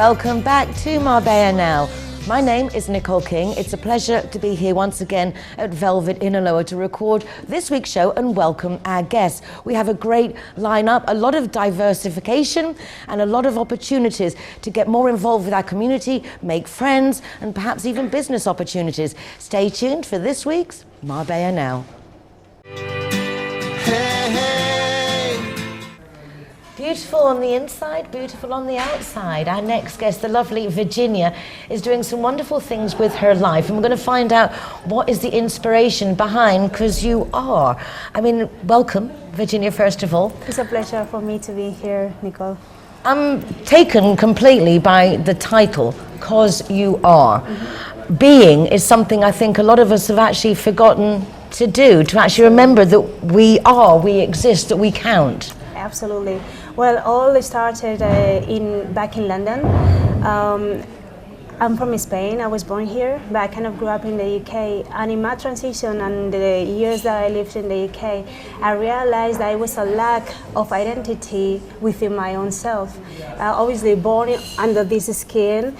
Welcome back to Marbella Now. My name is Nicole King. It's a pleasure to be here once again at Velvet in Aloha to record this week's show and welcome our guests. We have a great lineup, a lot of diversification and a lot of opportunities to get more involved with our community, make friends and perhaps even business opportunities. Stay tuned for this week's Marbella Now. Beautiful on the inside, beautiful on the outside. Our next guest, the lovely Virginia, is doing some wonderful things with her life, and we're going to find out what is the inspiration behind "Cause You Are." I mean, welcome, Virginia, first of all. It's a pleasure for me to be here, Nicole. I'm taken completely by the title, "Cause You Are." Mm-hmm. Being is something I think a lot of us have actually forgotten to do, to actually remember that we are, we exist, that we count. Absolutely. Well, all started back in London. I'm from Spain. I was born here, but I kind of grew up in the UK. And in my transition and the years that I lived in the UK, I realized that it was a lack of identity within my own self. Obviously, born under this skin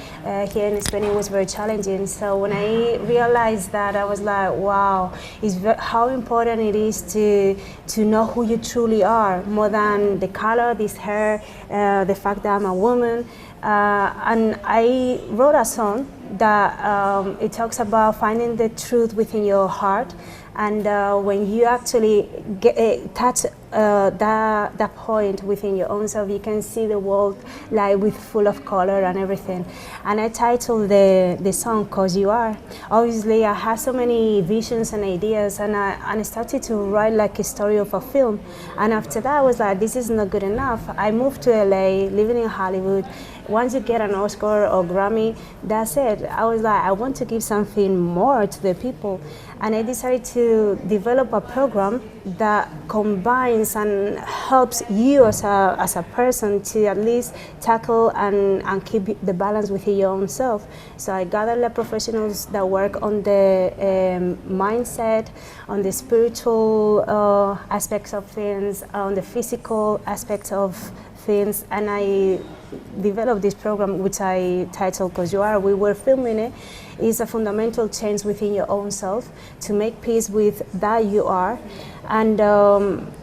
here in Spain, it was very challenging. So when I realized that, I was like, wow, how important it is to know who you truly are, more than the color, this hair, the fact that I'm a woman. And I wrote a song that it talks about finding the truth within your heart, and when you actually touch that point within your own self, you can see the world like with full of color and everything. And I titled the song "Cause You Are." Obviously, I had so many visions and ideas, and I started to write like a story of a film. And after that, I was like, this is not good enough. I moved to LA, living in Hollywood. Once you get an Oscar or Grammy, that's it. I was like, I want to give something more to the people. And I decided to develop a program that combines and helps you as a person to at least tackle and keep the balance within your own self. So I gathered the professionals that work on the mindset, on the spiritual aspects of things, on the physical aspects of things, and I developed this program which I titled "Cause You Are." We were filming it. It's a fundamental change within your own self to make peace with that you are, and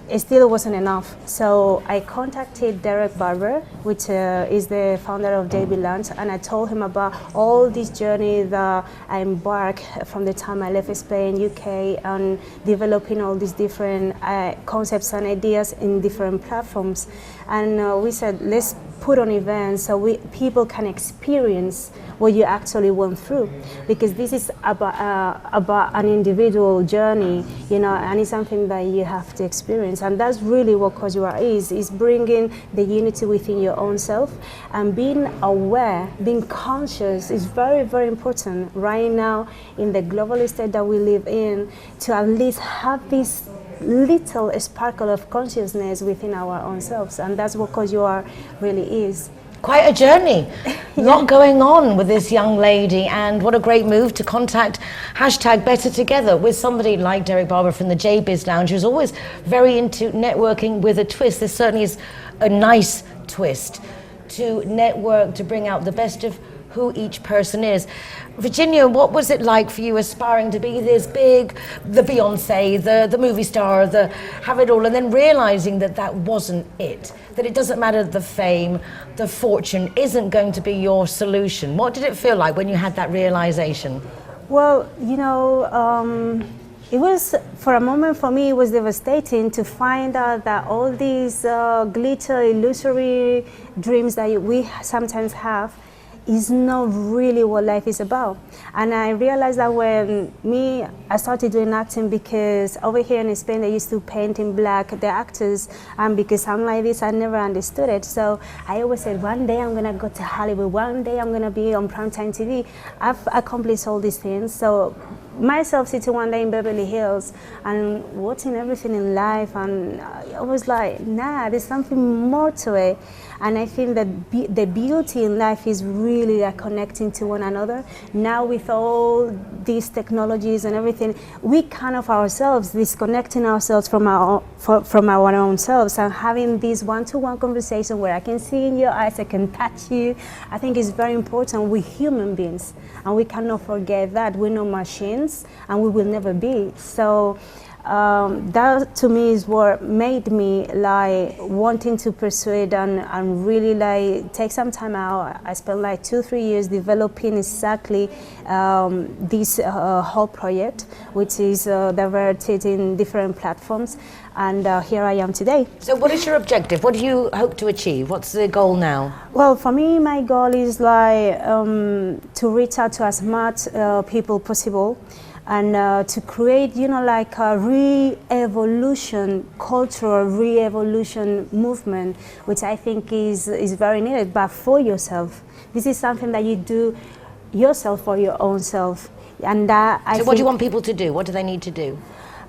it still wasn't enough. So I contacted Derek Barber, which is the founder of ABRIL1, and I told him about all this journey that I embarked from the time I left Spain, UK, and developing all these different concepts and ideas in different platforms. And we said, let's put on events so people can experience what you actually went through, because this is about an individual journey, you know, and it's something that you have to experience. And that's really what "Cause You Are" is bringing the unity within your own self, and being aware, being conscious is very, very important right now in the global state that we live in, to at least have this little sparkle of consciousness within our own selves. And that's what "Cause You Are" really is. Quite a journey. A lot going on with this young lady, and what a great move to contact #BetterTogether with somebody like Derek Barber from the JBiz Lounge, who's always very into networking with a twist. This certainly is a nice twist to network, to bring out the best of who each person is. Virginia, what was it like for you aspiring to be this big, the Beyonce, the movie star, have it all, and then realizing that that wasn't it, that it doesn't matter the fame, the fortune isn't going to be your solution? What did it feel like when you had that realization? Well, you know, it was, for a moment for me, it was devastating to find out that all these glitter, illusory dreams that we sometimes have is not really what life is about. And I realized that when I started doing acting, because over here in Spain they used to paint in black the actors, and because I'm like this, I never understood it. So I always said, one day I'm gonna go to Hollywood, one day I'm gonna be on primetime TV. I've accomplished all these things. So myself sitting one day in Beverly Hills and watching everything in life, and I was like, nah, there's something more to it. And I think that the beauty in life is really connecting to one another. Now with all these technologies and everything, we kind of ourselves disconnecting ourselves from our own selves, and having this one-to-one conversation where I can see in your eyes, I can touch you. I think it's very important. We're human beings, and we cannot forget that. We're not machines, and we will never be. So that to me is what made me like wanting to pursue it and really like take some time out. I spent like 2-3 years developing exactly this whole project, which is diverted in different platforms, and here I am today. So what is your objective? What do you hope to achieve? What's the goal now? Well, for me, my goal is like to reach out to as much people possible, and to create, like a re-evolution, cultural re-evolution movement, which I think is very needed, but for yourself. This is something that you do yourself for your own self. And so what do you want people to do? What do they need to do?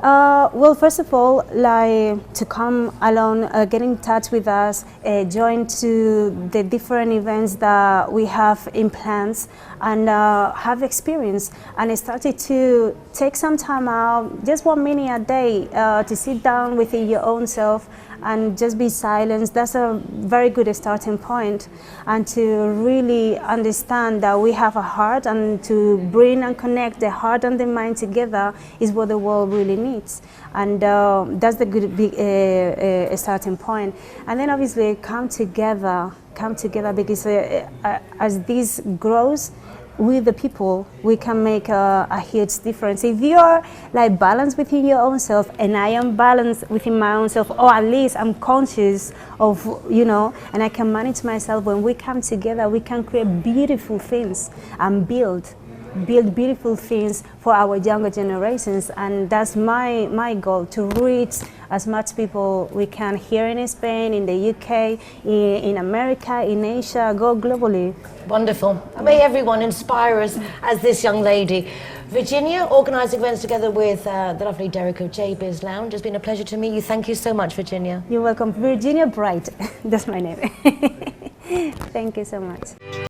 Well, first of all, like to come along, get in touch with us, join to the different events that we have in plans, and have experience. And I started to take some time out, just 1 minute a day, to sit down within your own self and just be silent. That's a very good starting point, and to really understand that we have a heart, and to bring and connect the heart and the mind together is what the world really needs. And that's the good starting point. And then obviously come together because as this grows, with the people, we can make a huge difference. If you are like balanced within your own self, and I am balanced within my own self, or at least I'm conscious of, and I can manage myself, when we come together, we can create beautiful things and build beautiful things for our younger generations. And that's my goal, to reach as much people we can here in Spain, in the UK, in America, in Asia, go globally. Wonderful. May everyone inspire us as this young lady. Virginia, organising events together with the lovely Derek of J-Biz Lounge. It's been a pleasure to meet you. Thank you so much, Virginia. You're welcome. Virginia Bright, that's my name. Thank you so much.